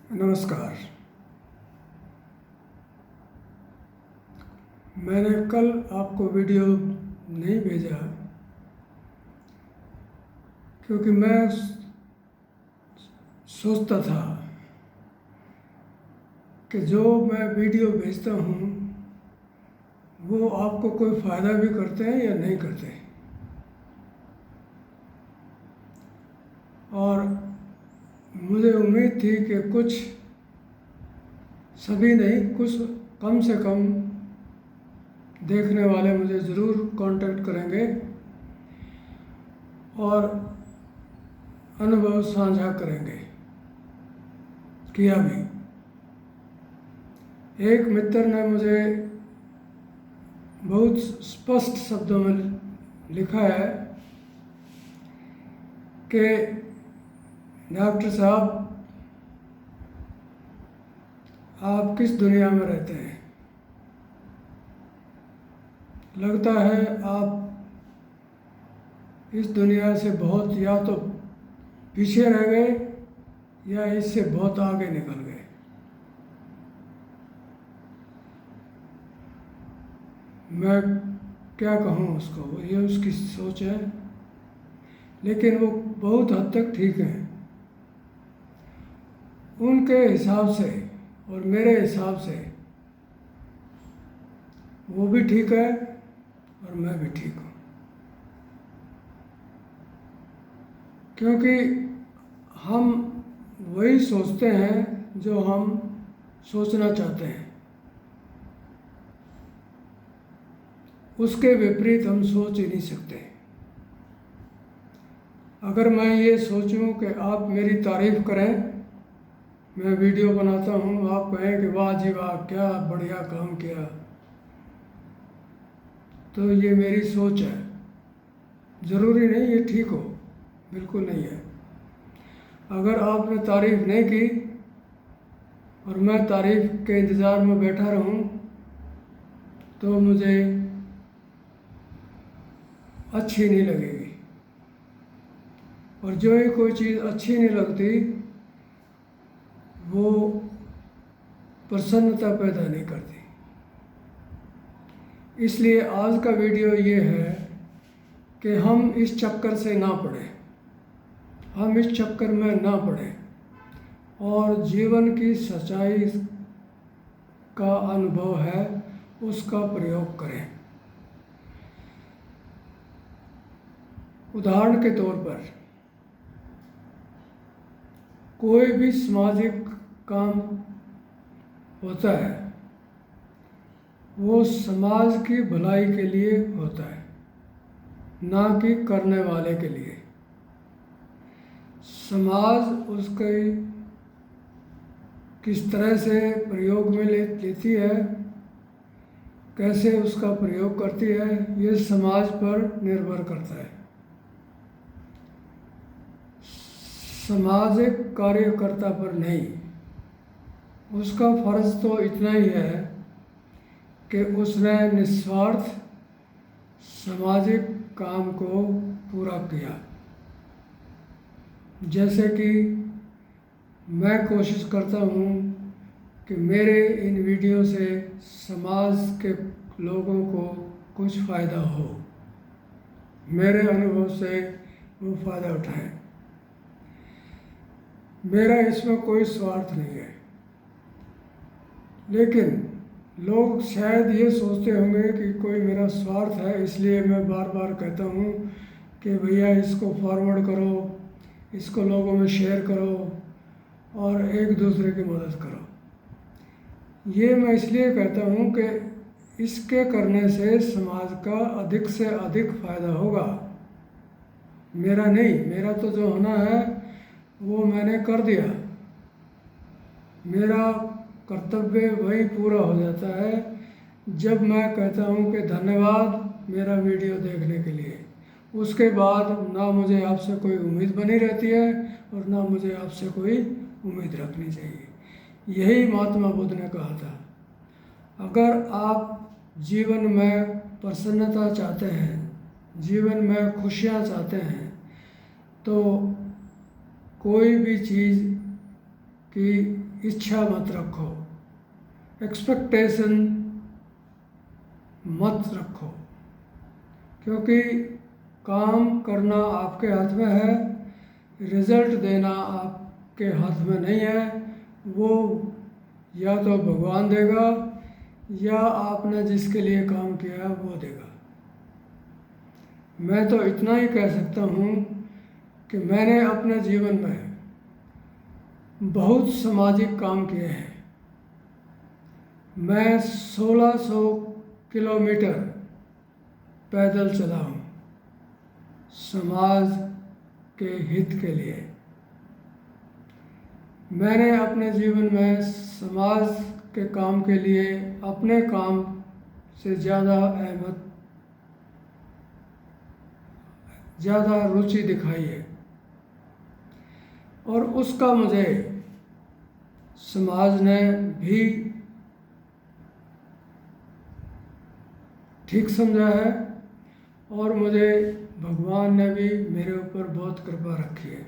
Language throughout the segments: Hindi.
नमस्कार। मैंने कल आपको वीडियो नहीं भेजा क्योंकि मैं सोचता था कि जो मैं वीडियो भेजता हूँ वो आपको कोई फ़ायदा भी करते हैं या नहीं करते। और मुझे उम्मीद थी कि कुछ, सभी नहीं, कुछ कम से कम देखने वाले मुझे ज़रूर कांटेक्ट करेंगे और अनुभव साझा करेंगे। किया भी। एक मित्र ने मुझे बहुत स्पष्ट शब्दों में लिखा है कि डॉक्टर साहब, आप किस दुनिया में रहते हैं? लगता है आप इस दुनिया से बहुत या तो पीछे रह गए या इससे बहुत आगे निकल गए। मैं क्या कहूँ उसको, ये उसकी सोच है, लेकिन वो बहुत हद तक ठीक है। उनके हिसाब से और मेरे हिसाब से वो भी ठीक है और मैं भी ठीक हूँ, क्योंकि हम वही सोचते हैं जो हम सोचना चाहते हैं। उसके विपरीत हम सोच ही नहीं सकते। अगर मैं ये सोचूं कि आप मेरी तारीफ़ करें, मैं वीडियो बनाता हूँ, आप कहें कि वाह जी वाह, क्या बढ़िया काम किया, तो ये मेरी सोच है। ज़रूरी नहीं ये ठीक हो, बिल्कुल नहीं है। अगर आपने तारीफ़ नहीं की और मैं तारीफ़ के इंतज़ार में बैठा रहूं तो मुझे अच्छी नहीं लगेगी। और जो ही कोई चीज़ अच्छी नहीं लगती वो प्रसन्नता पैदा नहीं करती। इसलिए आज का वीडियो ये है कि हम इस चक्कर से ना पड़े, हम इस चक्कर में ना पड़े और जीवन की सच्चाई का अनुभव है उसका प्रयोग करें। उदाहरण के तौर पर, कोई भी सामाजिक काम होता है वो समाज की भलाई के लिए होता है, ना कि करने वाले के लिए। समाज उसके किस तरह से प्रयोग में लेती है, कैसे उसका प्रयोग करती है, ये समाज पर निर्भर करता है। सामाजिक कार्यकर्ता पर नहीं। उसका फर्ज तो इतना ही है कि उसने निस्वार्थ सामाजिक काम को पूरा किया। जैसे कि मैं कोशिश करता हूँ कि मेरे इन वीडियो से समाज के लोगों को कुछ फ़ायदा हो, मेरे अनुभव से वो फ़ायदा उठाएं। मेरा इसमें कोई स्वार्थ नहीं है, लेकिन लोग शायद ये सोचते होंगे कि कोई मेरा स्वार्थ है, इसलिए मैं बार बार कहता हूँ कि भैया इसको फॉरवर्ड करो, इसको लोगों में शेयर करो और एक दूसरे की मदद करो। ये मैं इसलिए कहता हूँ कि इसके करने से समाज का अधिक से अधिक फ़ायदा होगा, मेरा नहीं। मेरा तो जो होना है वो मैंने कर दिया, मेरा कर्तव्य वही पूरा हो जाता है जब मैं कहता हूँ कि धन्यवाद मेरा वीडियो देखने के लिए। उसके बाद ना मुझे आपसे कोई उम्मीद बनी रहती है और ना मुझे आपसे कोई उम्मीद रखनी चाहिए। यही महात्मा बुद्ध ने कहा था, अगर आप जीवन में प्रसन्नता चाहते हैं, जीवन में खुशियाँ चाहते हैं, तो कोई भी चीज़ की इच्छा मत रखो, एक्सपेक्टेशन मत रखो, क्योंकि काम करना आपके हाथ में है, रिजल्ट देना आपके हाथ में नहीं है। वो या तो भगवान देगा या आपने जिसके लिए काम किया है वो देगा। मैं तो इतना ही कह सकता हूँ कि मैंने अपने जीवन में बहुत सामाजिक काम किए हैं। मैं 1600 किलोमीटर पैदल चला हूँ समाज के हित के लिए। मैंने अपने जीवन में समाज के काम के लिए अपने काम से ज़्यादा रुचि दिखाई है, और उसका मुझे समाज ने भी ठीक समझा है, और मुझे भगवान ने भी मेरे ऊपर बहुत कृपा रखी है।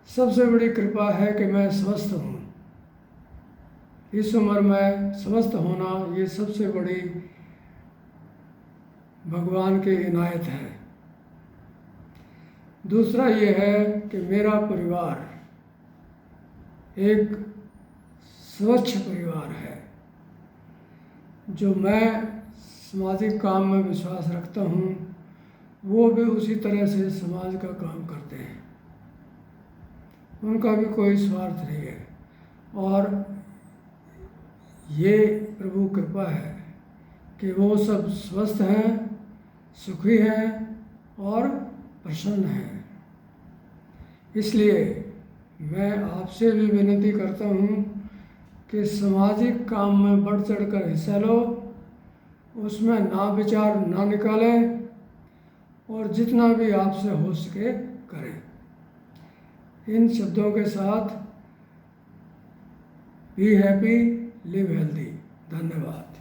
सबसे बड़ी कृपा है कि मैं स्वस्थ हूँ। इस उम्र में स्वस्थ होना ये सबसे बड़ी भगवान की इनायत है। दूसरा ये है कि मेरा परिवार एक स्वच्छ परिवार है। जो मैं सामाजिक काम में विश्वास रखता हूँ वो भी उसी तरह से समाज का काम करते हैं। उनका भी कोई स्वार्थ नहीं है, और ये प्रभु कृपा है कि वो सब स्वस्थ हैं, सुखी हैं और प्रसन्न हैं। इसलिए मैं आपसे भी विनती करता हूँ कि सामाजिक काम में बढ़ चढ़कर हिस्सा लो, उसमें ना विचार ना निकालें, और जितना भी आपसे हो सके करें। इन शब्दों के साथ बी हैप्पी, लिव हेल्दी। धन्यवाद।